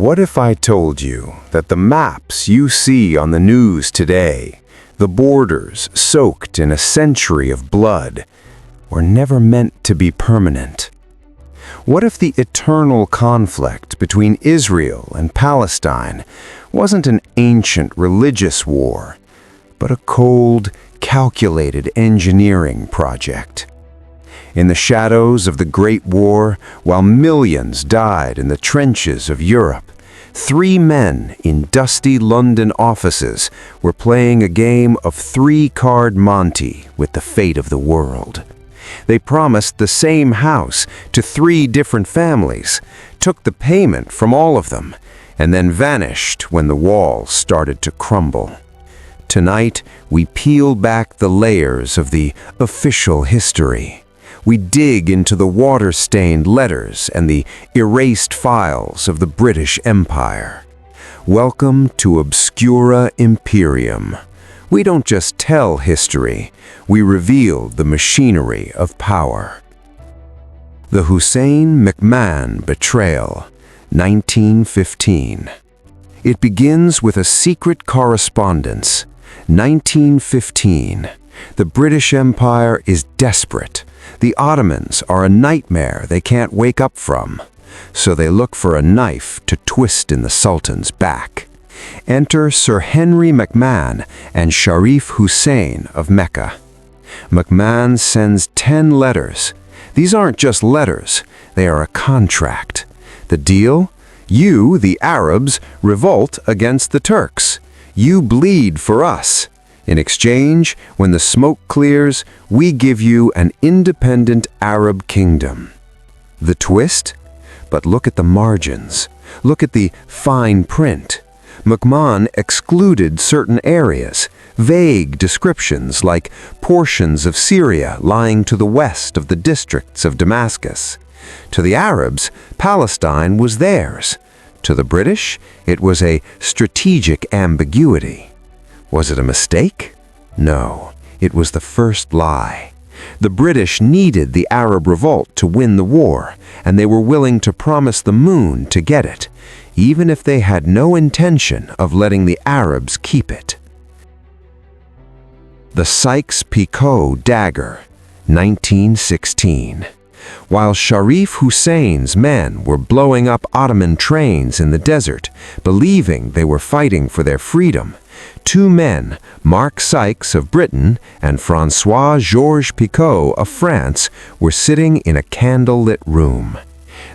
What if I told you that the maps you see on the news today, the borders soaked in a century of blood, were never meant to be permanent? What if the eternal conflict between Israel and Palestine wasn't an ancient religious war, but a cold, calculated engineering project? In the shadows of the Great War, while millions died in the trenches of Europe, 3 men in dusty London offices were playing a game of 3-card Monte with the fate of the world. They promised the same house to 3 different families, took the payment from all of them, and then vanished when the walls started to crumble. Tonight, we peel back the layers of the official history. We dig into the water-stained letters and the erased files of the British Empire. Welcome to Obscura Imperium. We don't just tell history, we reveal the machinery of power. The Hussein-McMahon Betrayal, 1915. It begins with a secret correspondence. 1915. The British Empire is desperate. The Ottomans are a nightmare they can't wake up from. So they look for a knife to twist in the Sultan's back. Enter Sir Henry McMahon and Sharif Hussein of Mecca. McMahon sends 10 letters. These aren't just letters, they are a contract. The deal? You, the Arabs, revolt against the Turks. You bleed for us. In exchange, when the smoke clears, we give you an independent Arab kingdom. The twist? But look at the margins. Look at the fine print. McMahon excluded certain areas, vague descriptions like portions of Syria lying to the west of the districts of Damascus. To the Arabs, Palestine was theirs. To the British, it was a strategic ambiguity. Was it a mistake? No, it was the first lie. The British needed the Arab revolt to win the war, and they were willing to promise the moon to get it, even if they had no intention of letting the Arabs keep it. The Sykes-Picot Dagger, 1916. While Sharif Hussein's men were blowing up Ottoman trains in the desert, believing they were fighting for their freedom, 2 men, Mark Sykes of Britain and François-Georges Picot of France, were sitting in a candlelit room.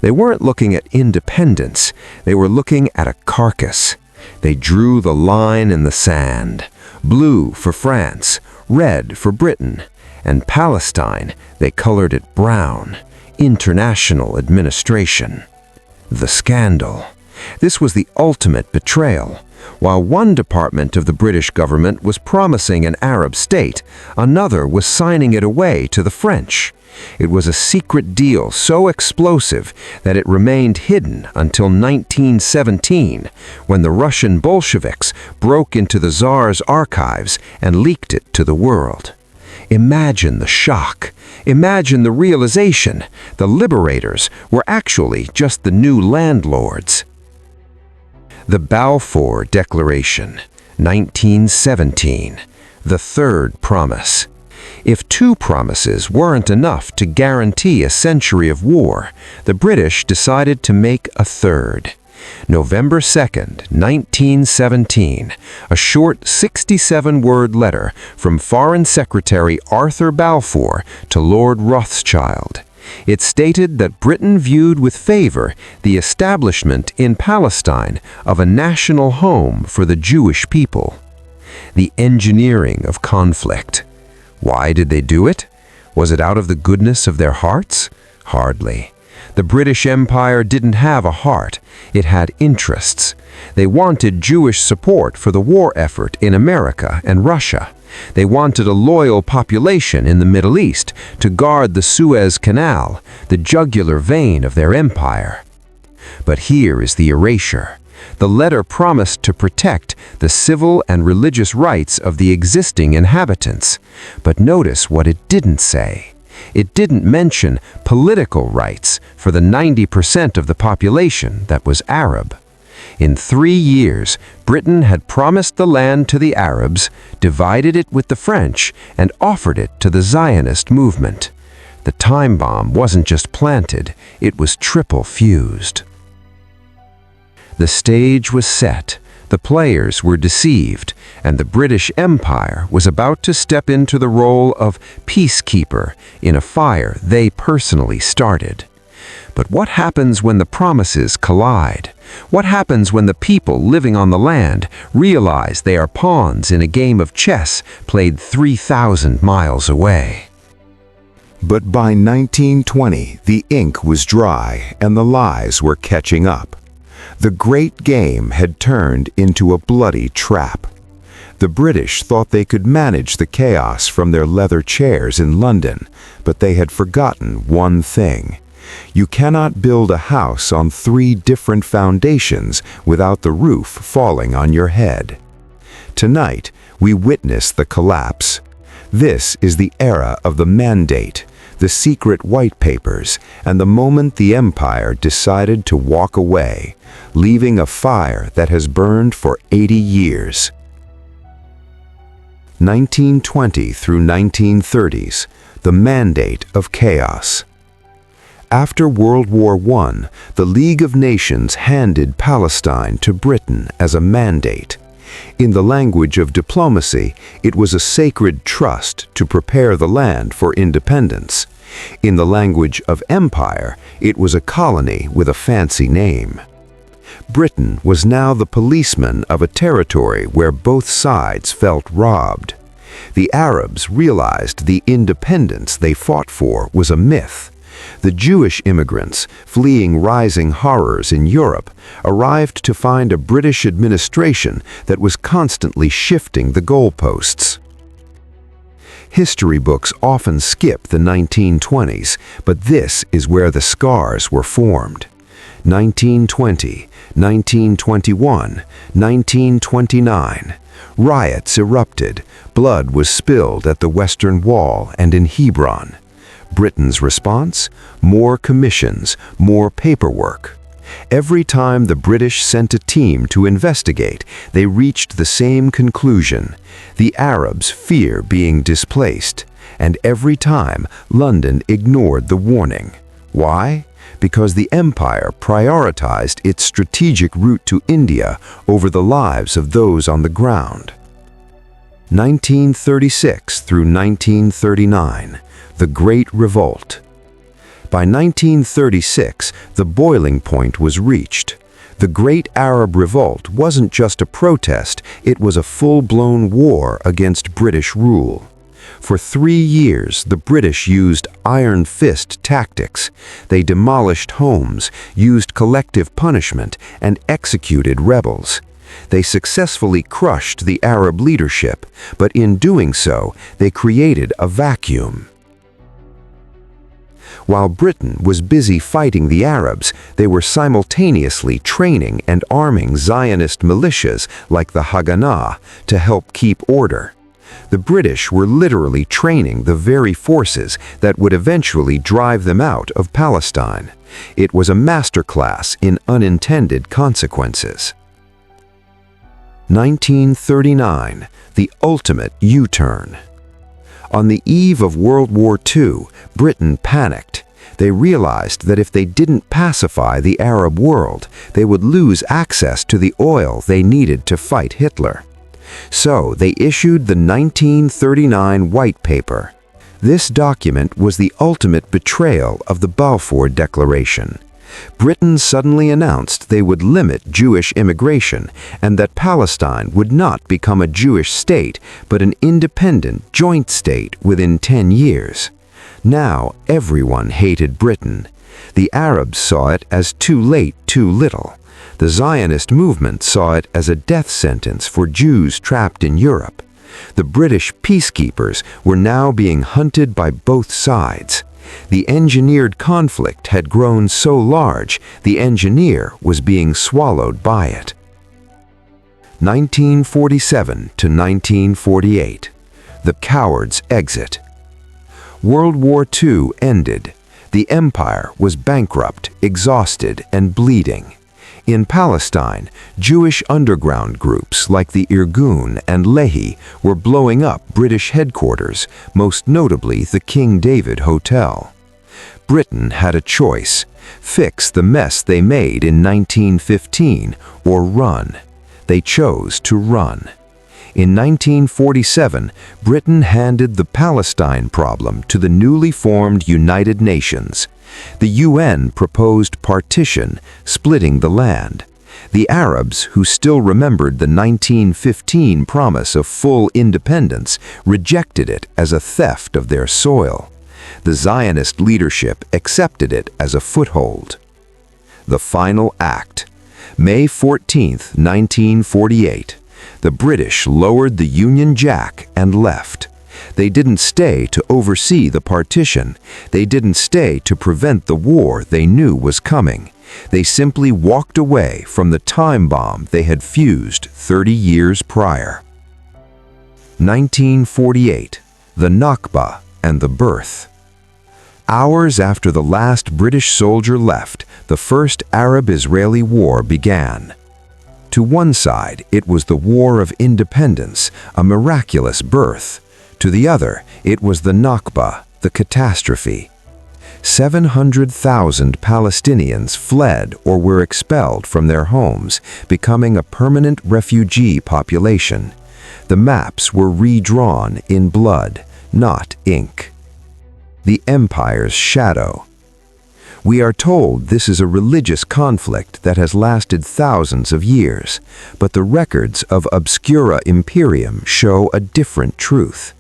They weren't looking at independence, they were looking at a carcass. They drew the line in the sand. Blue for France, red for Britain, and Palestine, they colored it brown. International administration. The scandal. This was the ultimate betrayal. While one department of the British government was promising an Arab state, another was signing it away to the French. It was a secret deal so explosive that it remained hidden until 1917, when the Russian Bolsheviks broke into the Tsar's archives and leaked it to the world. Imagine the shock. Imagine the realization. The liberators were actually just the new landlords. The Balfour Declaration, 1917. The third promise. If 2 promises weren't enough to guarantee a century of war, the British decided to make a third. November 2nd, 1917, a short 67-word letter from Foreign Secretary Arthur Balfour to Lord Rothschild. It stated that Britain viewed with favor the establishment in Palestine of a national home for the Jewish people. The engineering of conflict. Why did they do it? Was it out of the goodness of their hearts? Hardly. The British Empire didn't have a heart, it had interests. They wanted Jewish support for the war effort in America and Russia. They wanted a loyal population in the Middle East to guard the Suez Canal, the jugular vein of their empire. But here is the erasure. The letter promised to protect the civil and religious rights of the existing inhabitants. But notice what it didn't say. It didn't mention political rights for the 90% of the population that was Arab. In 3 years, Britain had promised the land to the Arabs, divided it with the French, and offered it to the Zionist movement. The time bomb wasn't just planted, it was triple fused. The stage was set, the players were deceived, and the British Empire was about to step into the role of peacekeeper in a fire they personally started. But what happens when the promises collide? What happens when the people living on the land realize they are pawns in a game of chess played 3,000 miles away? But by 1920, the ink was dry and the lies were catching up. The great game had turned into a bloody trap. The British thought they could manage the chaos from their leather chairs in London, but they had forgotten one thing. You cannot build a house on 3 different foundations without the roof falling on your head. Tonight, we witness the collapse. This is the era of the Mandate, the secret white papers, and the moment the empire decided to walk away, leaving a fire that has burned for 80 years. 1920 through 1930s, the Mandate of Chaos. After World War I, the League of Nations handed Palestine to Britain as a mandate. In the language of diplomacy, it was a sacred trust to prepare the land for independence. In the language of empire, it was a colony with a fancy name. Britain was now the policeman of a territory where both sides felt robbed. The Arabs realized the independence they fought for was a myth. The Jewish immigrants, fleeing rising horrors in Europe, arrived to find a British administration that was constantly shifting the goalposts. History books often skip the 1920s, but this is where the scars were formed. 1920, 1921, 1929. Riots erupted, blood was spilled at the Western Wall and in Hebron. Britain's response? More commissions, more paperwork. Every time the British sent a team to investigate, they reached the same conclusion. The Arabs fear being displaced, and every time London ignored the warning. Why? Because the empire prioritized its strategic route to India over the lives of those on the ground. 1936 through 1939. The Great Revolt. By 1936, the boiling point was reached. The Great Arab Revolt wasn't just a protest, it was a full-blown war against British rule. For 3 years, the British used iron fist tactics. They demolished homes, used collective punishment, and executed rebels. They successfully crushed the Arab leadership, but in doing so, they created a vacuum. While Britain was busy fighting the Arabs, they were simultaneously training and arming Zionist militias like the Haganah to help keep order. The British were literally training the very forces that would eventually drive them out of Palestine. It was a masterclass in unintended consequences. 1939, the ultimate U-turn. On the eve of World War II, Britain panicked. They realized that if they didn't pacify the Arab world, they would lose access to the oil they needed to fight Hitler. So they issued the 1939 White Paper. This document was the ultimate betrayal of the Balfour Declaration. Britain suddenly announced they would limit Jewish immigration and that Palestine would not become a Jewish state but an independent joint state within 10 years. Now everyone hated Britain. The Arabs saw it as too late, too little. The Zionist movement saw it as a death sentence for Jews trapped in Europe. The British peacekeepers were now being hunted by both sides. The engineered conflict had grown so large, the engineer was being swallowed by it. 1947 to 1948. The cowards' exit. World War II ended. The empire was bankrupt, exhausted, and bleeding. In Palestine, Jewish underground groups like the Irgun and Lehi were blowing up British headquarters, most notably the King David Hotel. Britain had a choice: fix the mess they made in 1915 or run. They chose to run. In 1947, Britain handed the Palestine problem to the newly formed United Nations. The UN proposed partition, splitting the land. The Arabs, who still remembered the 1915 promise of full independence, rejected it as a theft of their soil. The Zionist leadership accepted it as a foothold. The final act. May 14, 1948. The British lowered the Union Jack and left. They didn't stay to oversee the partition. They didn't stay to prevent the war they knew was coming. They simply walked away from the time bomb they had fused 30 years prior. 1948. The Nakba and the birth. Hours after the last British soldier left, the First Arab-Israeli War began. To one side, it was the War of Independence, a miraculous birth. To the other, it was the Nakba, the catastrophe. 700,000 Palestinians fled or were expelled from their homes, becoming a permanent refugee population. The maps were redrawn in blood, not ink. The Empire's shadow. We are told this is a religious conflict that has lasted thousands of years, but the records of Obscura Imperium show a different truth.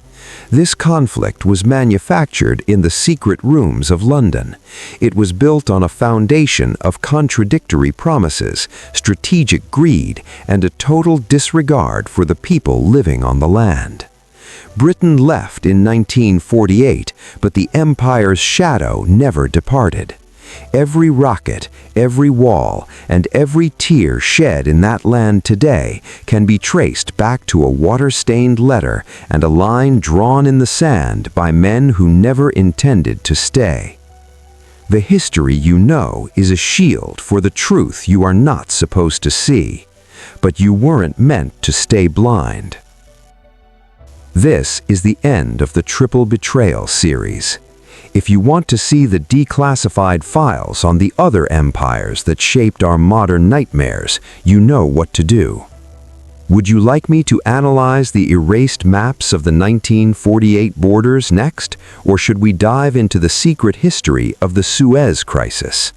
This conflict was manufactured in the secret rooms of London. It was built on a foundation of contradictory promises, strategic greed, and a total disregard for the people living on the land. Britain left in 1948, but the Empire's shadow never departed. Every rocket, every wall, and every tear shed in that land today can be traced back to a water-stained letter and a line drawn in the sand by men who never intended to stay. The history you know is a shield for the truth you are not supposed to see, but you weren't meant to stay blind. This is the end of the Triple Betrayal series. If you want to see the declassified files on the other empires that shaped our modern nightmares, you know what to do. Would you like me to analyze the erased maps of the 1948 borders next, or should we dive into the secret history of the Suez Crisis?